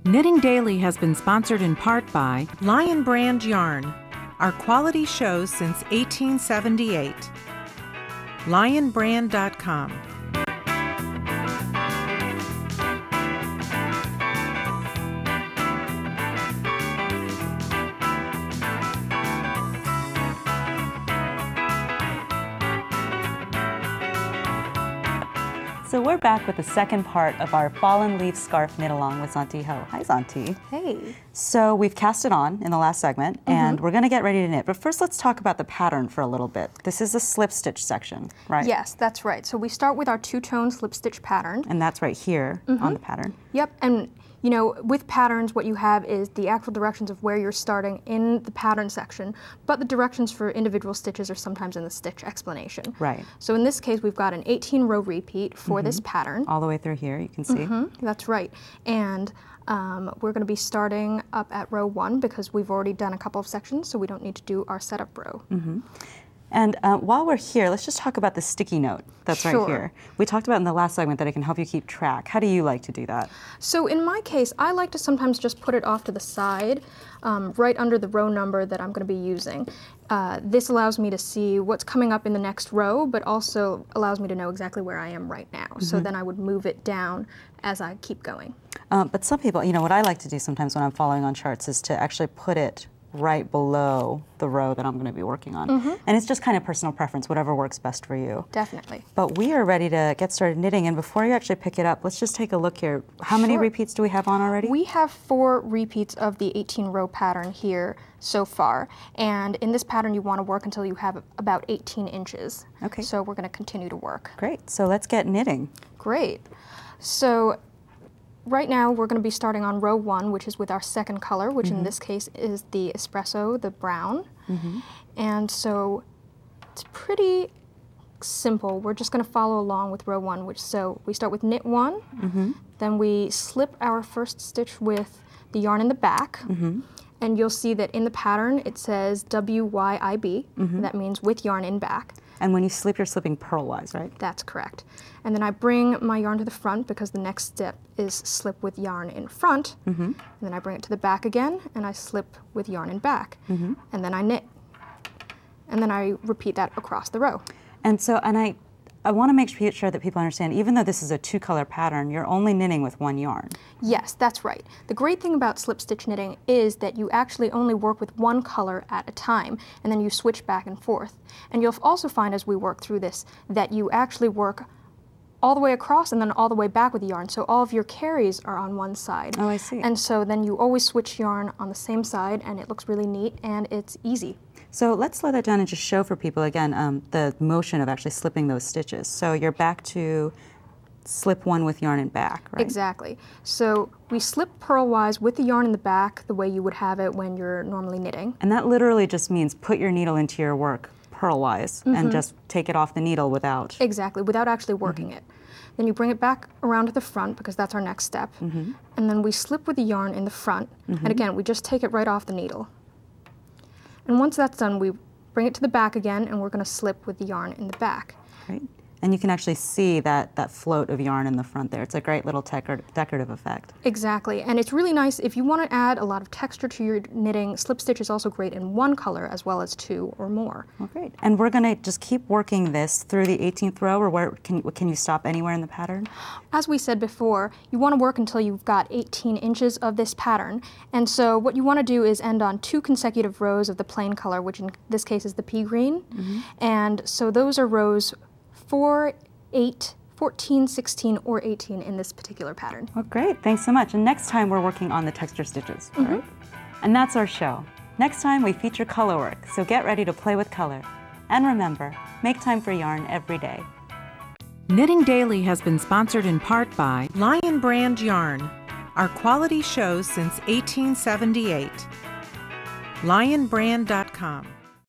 Knitting Daily has been sponsored in part by Lion Brand Yarn, our quality shows since 1878. LionBrand.com. So we're back with the second part of our Fallen Leaf Scarf Knit Along with Zontee Ho. Hi, Zontee. Hey. So we've cast it on in the last segment, and we're going to get ready to knit. But first, let's talk about the pattern for a little bit. This is the slip stitch section, right? Yes, that's right. So we start with our two-tone slip stitch pattern. And that's right here on the pattern. Yep, and you know, with patterns, what you have is the actual directions of where you're starting in the pattern section, but the directions for individual stitches are sometimes in the stitch explanation. Right. So in this case, we've got an 18-row repeat for this pattern. All the way through here, you can see. That's right. And we're going to be starting up at row 1 because we've already done a couple of sections, so we don't need to do our setup row. And while we're here, let's just talk about the sticky note that's right here. We talked about in the last segment that it can help you keep track. How do you like to do that? So in my case, I like to sometimes just put it off to the side, right under the row number that I'm going to be using. This allows me to see what's coming up in the next row, but also allows me to know exactly where I am right now. So then I would move it down as I keep going. But some people, you know, what I like to do sometimes when I'm following on charts is to actually put it right below the row that I'm going to be working on. And it's just kind of personal preference, whatever works best for you. Definitely. But we are ready to get started knitting, and before you actually pick it up, let's just take a look here. How many repeats do we have on already? We have 4 repeats of the 18-row pattern here so far, and in this pattern you want to work until you have about 18 inches. Okay. So we're going to continue to work. Great, so let's get knitting. Great. So right now we're going to be starting on row 1, which is with our second color, which in this case is the espresso, the brown. And so it's pretty simple. We're just going to follow along with row 1, so we start with knit 1, then we slip our first stitch with the yarn in the back, and you'll see that in the pattern it says wyib, that means with yarn in back. And when you slip, you're slipping purlwise, right? That's correct. And then I bring my yarn to the front because the next step is slip with yarn in front. And then I bring it to the back again, and I slip with yarn in back. And then I knit. And then I repeat that across the row. And so, I want to make sure that people understand, even though this is a 2-color pattern, you're only knitting with 1 yarn. Yes, that's right. The great thing about slip stitch knitting is that you actually only work with 1 color at a time, and then you switch back and forth. And you'll also find as we work through this that you actually work all the way across and then all the way back with the yarn, so all of your carries are on one side. Oh, I see. And so then you always switch yarn on the same side, and it looks really neat and it's easy. So let's slow that down and just show for people again the motion of actually slipping those stitches. So you're back to slip 1 with yarn in back, right? Exactly. So we slip purlwise with the yarn in the back the way you would have it when you're normally knitting. And that literally just means put your needle into your work purlwise and just take it off the needle without... Exactly, without actually working it. Then you bring it back around to the front because that's our next step. And then we slip with the yarn in the front. And again, we just take it right off the needle. And once that's done, we bring it to the back again, and we're going to slip with the yarn in the back. Right. And you can actually see that float of yarn in the front there. It's a great little decorative effect. Exactly, and it's really nice if you want to add a lot of texture to your knitting. Slip stitch is also great in 1 color as well as 2 or more. Well, great. And we're going to just keep working this through the 18th row, or where can you stop anywhere in the pattern? As we said before, you want to work until you've got 18 inches of this pattern. And so what you want to do is end on 2 consecutive rows of the plain color, which in this case is the pea green. And so those are rows 4, 8, 14, 16, or 18 in this particular pattern. Well, great. Thanks so much. And next time we're working on the texture stitches. All right? And that's our show. Next time we feature color work, so get ready to play with color. And remember, make time for yarn every day. Knitting Daily has been sponsored in part by Lion Brand Yarn, our quality shows since 1878. LionBrand.com.